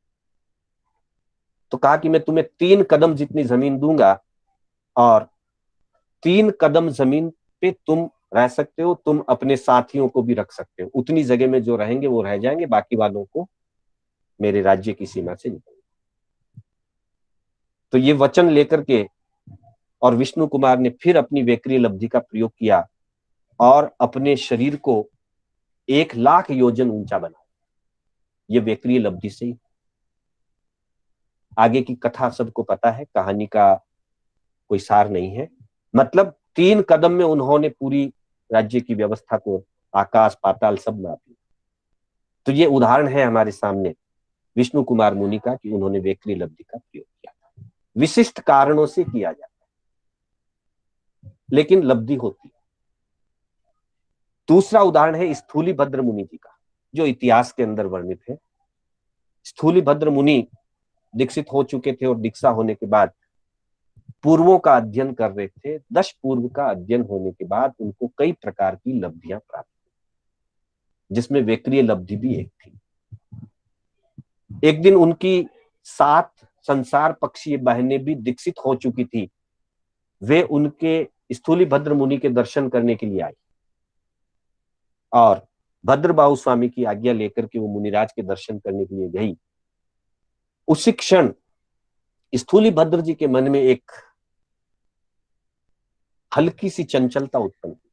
Speaker 1: तो कहा कि मैं तुम्हें 3 कदम जितनी जमीन दूंगा और 3 कदम जमीन पे तुम रह सकते हो, तुम अपने साथियों को भी रख सकते हो, उतनी जगह में जो रहेंगे वो रह जाएंगे, बाकी वालों को मेरे राज्य की सीमा से निकल। तो ये वचन लेकर के और विष्णु कुमार ने फिर अपनी वेक्रिय लब्धि का प्रयोग किया और अपने शरीर को 1,00,000 योजन ऊंचा बनाया। ये वेक्रिय लब्धि से ही। आगे की कथा सबको पता है, कहानी का कोई सार नहीं है। मतलब 3 कदम में उन्होंने पूरी राज्य की व्यवस्था को, आकाश पाताल सब नाप लिया। तो ये उदाहरण है हमारे सामने विष्णु कुमार मुनि का कि उन्होंने वेक्रिय लब्धि का प्रयोग किया। विशिष्ट कारणों से किया जाता है, लेकिन लब्धि होती है। दूसरा उदाहरण है स्थूलीभद्र मुनि जी का, जो इतिहास के अंदर वर्णित है। स्थूलीभद्र मुनि दीक्षित हो चुके थे और दीक्षा होने के बाद पूर्वों का अध्ययन कर रहे थे। 10 पूर्व का अध्ययन होने के बाद उनको कई प्रकार की लब्धियां प्राप्त हुई, जिसमें वेक्रिय लब्धि भी एक थी। एक दिन उनकी 7 संसार पक्षीय बहनें भी दीक्षित हो चुकी थी। वे उनके स्थूलीभद्र मुनि के दर्शन करने के लिए आई और भद्रबाहु स्वामी की आज्ञा लेकर के वो मुनिराज के दर्शन करने के लिए गई। उसी क्षण स्थूलीभद्र जी के मन में एक हल्की सी चंचलता उत्पन्न हुई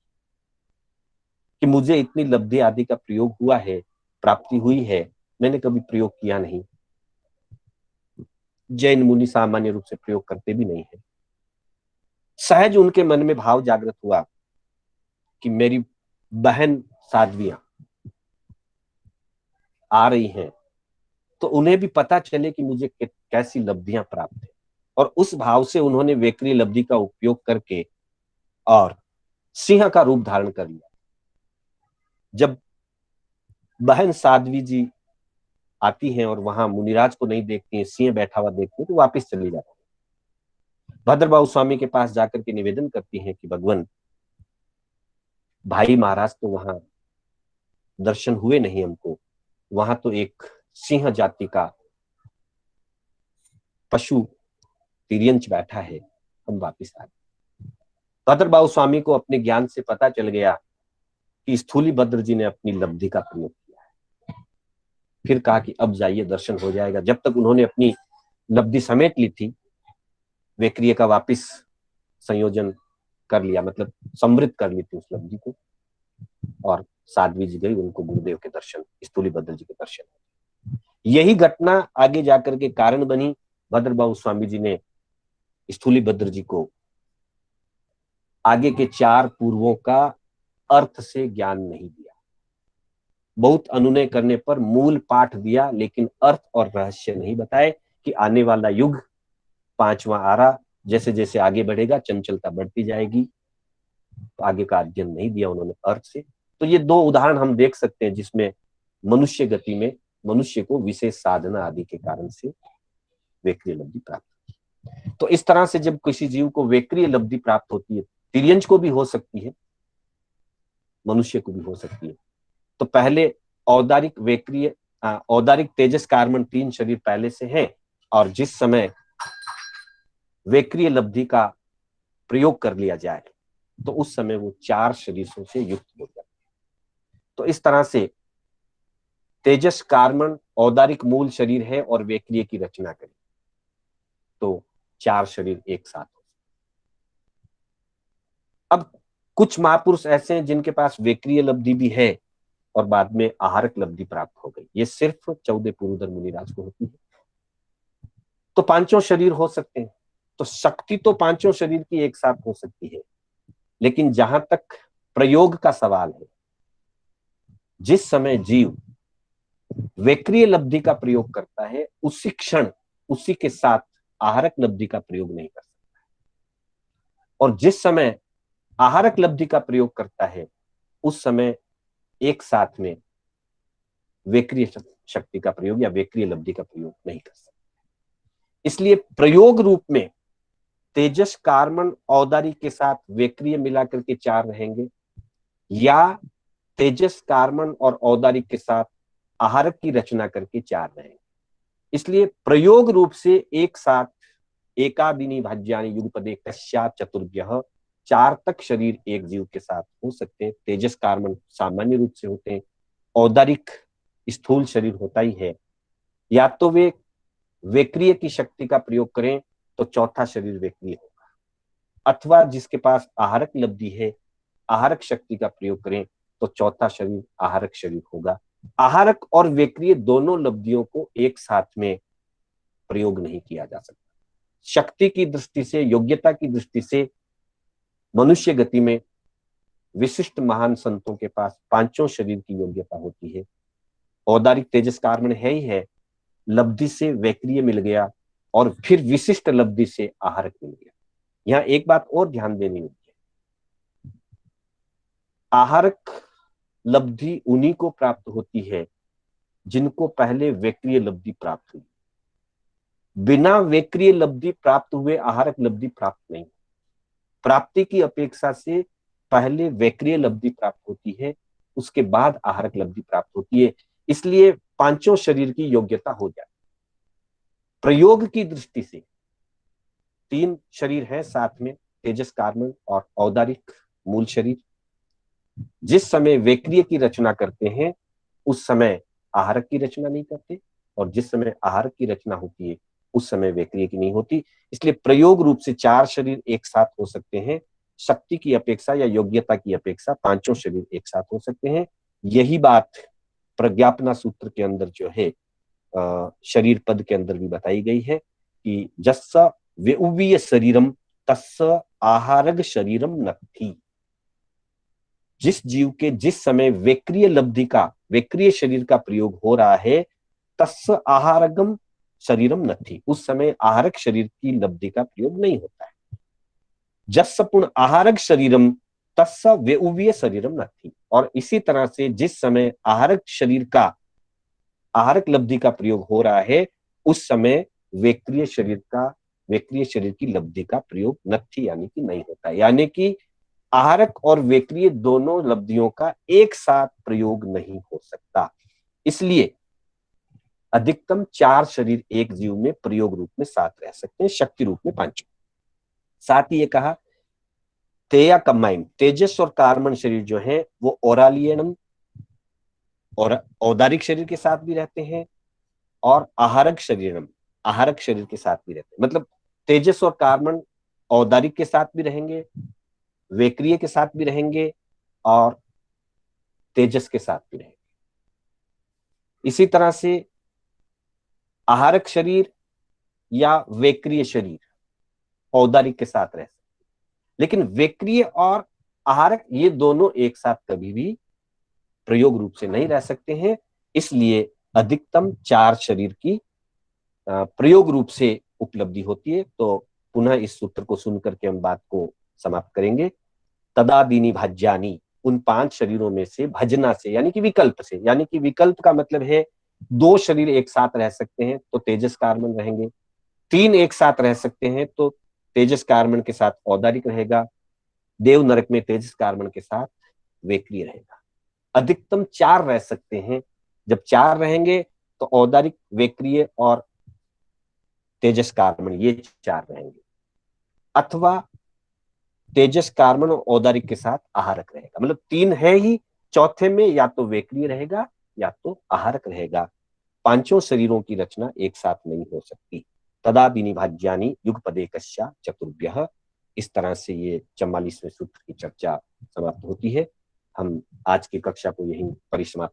Speaker 1: कि मुझे इतनी लब्धि आदि का प्रयोग हुआ है, प्राप्ति हुई है, मैंने कभी प्रयोग किया नहीं। जैन मुनि सामान्य रूप से प्रयोग करते भी नहीं है। सहज उनके मन में भाव जागृत हुआ कि मेरी बहन साध्वियां आ रही हैं, तो उन्हें भी पता चले कि मुझे कैसी लब्धियां प्राप्त है। और उस भाव से उन्होंने वेक्रिय लब्धि का उपयोग करके और सिंह का रूप धारण कर लिया। जब बहन साध्वी जी आती हैं और वहां मुनिराज को नहीं देखती हैं, सिंह बैठा हुआ देखती हैं, तो वापस चली जाती है। भद्रबाहु स्वामी के पास जाकर के निवेदन करती हैं कि भगवान, भाई महाराज तो वहां दर्शन हुए नहीं हमको, वहां तो एक सिंह जाति का पशु तिर्यंच बैठा है, हम वापिस आ गए। भद्रबाहु स्वामी को अपने ज्ञान से पता चल गया कि स्थूलीभद्र जी ने अपनी लब्धि का प्रयोग किया है। फिर कहा कि अब जाइए, दर्शन हो जाएगा। जब तक उन्होंने अपनी लब्धि समेट ली थी, वेक्रिय का वापिस संयोजन कर लिया, मतलब समृद्ध कर ली थी उस लब्धि को, और साध्वी जी गई, उनको गुरुदेव के दर्शन, स्थूलीभद्र जी के दर्शन। यही घटना आगे जाकर के कारण बनी। भद्रबाहु स्वामी जी ने स्थूलीभद्र जी को आगे के 4 पूर्वों का अर्थ से ज्ञान नहीं दिया। बहुत अनुनय करने पर मूल पाठ दिया, लेकिन अर्थ और रहस्य नहीं बताए कि आने वाला युग 5वां आ रहा, जैसे जैसे आगे बढ़ेगा चंचलता बढ़ती जाएगी। तो आगे का अध्ययन नहीं दिया उन्होंने अर्थ से। तो ये 2 उदाहरण हम देख सकते हैं जिसमें मनुष्य गति में मनुष्य को विशेष साधना आदि के कारण से वेक्रिय लब्धि प्राप्त होती है। तो इस तरह से जब किसी जीव को वेक्रिय लब्धि प्राप्त होती है, तिर्यंच को भी हो सकती है, मनुष्य को भी हो सकती है। तो पहले औदारिक वेक्रिय औदारिक तेजस कार्बन 3 शरीर पहले से हैं, और जिस समय वेक्रिय लब्धि का प्रयोग कर लिया जाए तो उस समय वो 4 शरीरों से युक्त हो जाते हैं। तो इस तरह से तेजस कार्बन औदारिक मूल शरीर है और वेक्रिय की रचना करें तो 4 शरीर एक साथ हो। अब कुछ महापुरुष ऐसे हैं जिनके पास वेक्रिय लब्धि भी है और बाद में आहारक लब्धि प्राप्त हो गई। ये सिर्फ 14 पूर्वधर मुनिराज को होती है। तो 5 शरीर हो सकते हैं। तो शक्ति तो 5 शरीर की एक साथ हो सकती है, लेकिन जहां तक प्रयोग का सवाल है, जिस समय जीव वेक्रिय लब्धि का प्रयोग करता है, उसी क्षण उसी के साथ आहारक लब्धि का प्रयोग नहीं कर सकता, और जिस समय आहारक लब्धि का प्रयोग करता है उस समय एक साथ में वेक्रिय शक्ति का प्रयोग या वेक्रिय लब्धि का प्रयोग नहीं कर सकता। इसलिए प्रयोग रूप में तेजस कार्बन औदारी के साथ वेक्रिय मिलाकर के 4 रहेंगे, या तेजस कार्बन और औदारिक के साथ आहारक की रचना करके 4 रहेंगे। इसलिए प्रयोग रूप से एक साथ एकादिनी भाज्यानि युगपदे कस्यात् चतुर्भ्यः 4 तक शरीर एक जीव के साथ हो सकते हैं। तेजस कार्बन सामान्य रूप से होते हैं, औदारिक स्थूल शरीर होता ही है। या तो वे वेक्रिय की शक्ति का प्रयोग करें तो चौथा शरीर वेक्रिय होगा, अथवा जिसके पास आहारक लब्धि है, आहारक शक्ति का प्रयोग करें तो चौथा शरीर आहारक शरीर होगा। आहारक और वेक्रिय दोनों लब्धियों को एक साथ में प्रयोग नहीं किया जा सकता। शक्ति की दृष्टि से, योग्यता की दृष्टि से मनुष्य गति में विशिष्ट महान संतों के पास पांचों शरीर की योग्यता होती है। औदारिक तेजस कार्बन है ही है, लब्धि से वैक्रिय मिल गया और फिर विशिष्ट लब्धि से आहारक मिल गया। यहां एक बात और ध्यान देनी होगी, आहारक लब्धि उन्हीं को प्राप्त होती है जिनको पहले वैक्रिय लब्धि प्राप्त हुई। बिना वैक्रिय लब्धि प्राप्त हुए आहारक लब्धि प्राप्त नहीं। प्राप्ति की अपेक्षा से पहले वैक्रिय लब्धि प्राप्त होती है, उसके बाद आहारक लब्धि प्राप्त होती है। इसलिए पांचों शरीर की योग्यता हो जाए। प्रयोग की दृष्टि से 3 शरीर है साथ में, तेजस कार्बन और औदारिक मूल शरीर। जिस समय वैक्रिय की रचना करते हैं उस समय आहारक की रचना नहीं करते, और जिस समय आहारक की रचना होती है उस समय वैक्रिय की नहीं होती। इसलिए प्रयोग रूप से 4 शरीर एक साथ हो सकते हैं। शक्ति की अपेक्षा या योग्यता की अपेक्षा पांचों शरीर एक साथ हो सकते हैं। यही बात प्रज्ञापना सूत्र के अंदर जो है शरीर पद के अंदर भी बताई गई है कि जस्स वेउवीय शरीरम तस्स आहारग शरीरम नत्थि। जिस जीव के जिस समय वैक्रिय लब्धि का, वैक्रिय शरीर का प्रयोग हो रहा है, तस्स आहारगम शरीरम नत्थि, उस समय आहारक शरीर की लब्धि का प्रयोग नहीं होता है। जस्स पुन आहारक शरीरम तस्स वेउवीय शरीरम नत्थि। और इसी तरह से जिस समय आहारक शरीर का, आहारक लब्धि का प्रयोग हो रहा है उस समय वैक्रिय शरीर की लब्धि का प्रयोग नत्थि यानी कि नहीं होता। यानी कि आहारक और वैक्रिय दोनों लब्धियों का एक साथ प्रयोग नहीं हो सकता। इसलिए अधिकतम 4 शरीर एक जीव में प्रयोग रूप में साथ रह सकते हैं, शक्ति रूप में 5। साथ ही ये कहा तेया कंबाइन, तेजस और कार्बन शरीर जो है वो ओरालियनम और औदारिक शरीर के साथ भी रहते हैं, और आहारक शरीरम, आहारक शरीर के साथ भी रहते हैं। मतलब तेजस और कार्बन औदारिक के साथ भी रहेंगे, वैक्रिय के साथ भी रहेंगे, और तेजस के साथ भी रहेंगे। इसी तरह से आहारक शरीर या वैक्रिय शरीर औदारिक के साथ रह सकते, लेकिन वैक्रिय और आहारक ये दोनों एक साथ कभी भी प्रयोग रूप से नहीं रह सकते हैं। इसलिए अधिकतम 4 शरीर की प्रयोग रूप से उपलब्धि होती है। तो पुनः इस सूत्र को सुनकर के हम बात को समाप्त करेंगे। तदादीनी भाज्यानी, उन 5 शरीरों में से भजना से यानी कि विकल्प से, यानी कि विकल्प का मतलब है 2 शरीर एक साथ रह सकते हैं तो तेजस कार्बन रहेंगे, 3 एक साथ रह सकते हैं तो तेजस कार्बन के साथ औदारिक रहेगा, देव नरक में तेजस कार्बन के साथ वैक्रिय रहेगा। अधिकतम 4 रह सकते हैं। जब 4 रहेंगे तो औदारिक, वैक्रिय और तेजस कार्बन ये 4 रहेंगे, अथवा तेजस कार्बन और औदारिक के साथ आहारक रहेगा। मतलब 3 है ही, चौथे में या तो वैक्रिय रहेगा या तो आहारक रहेगा। पांचों शरीरों की रचना एक साथ नहीं हो सकती। तदादीनी भाज्यानि युगपदे कस्या चतुर्भ्यः। इस तरह से ये 44वें सूत्र की चर्चा समाप्त होती है। हम आज की कक्षा को यहीं परिसमाप्त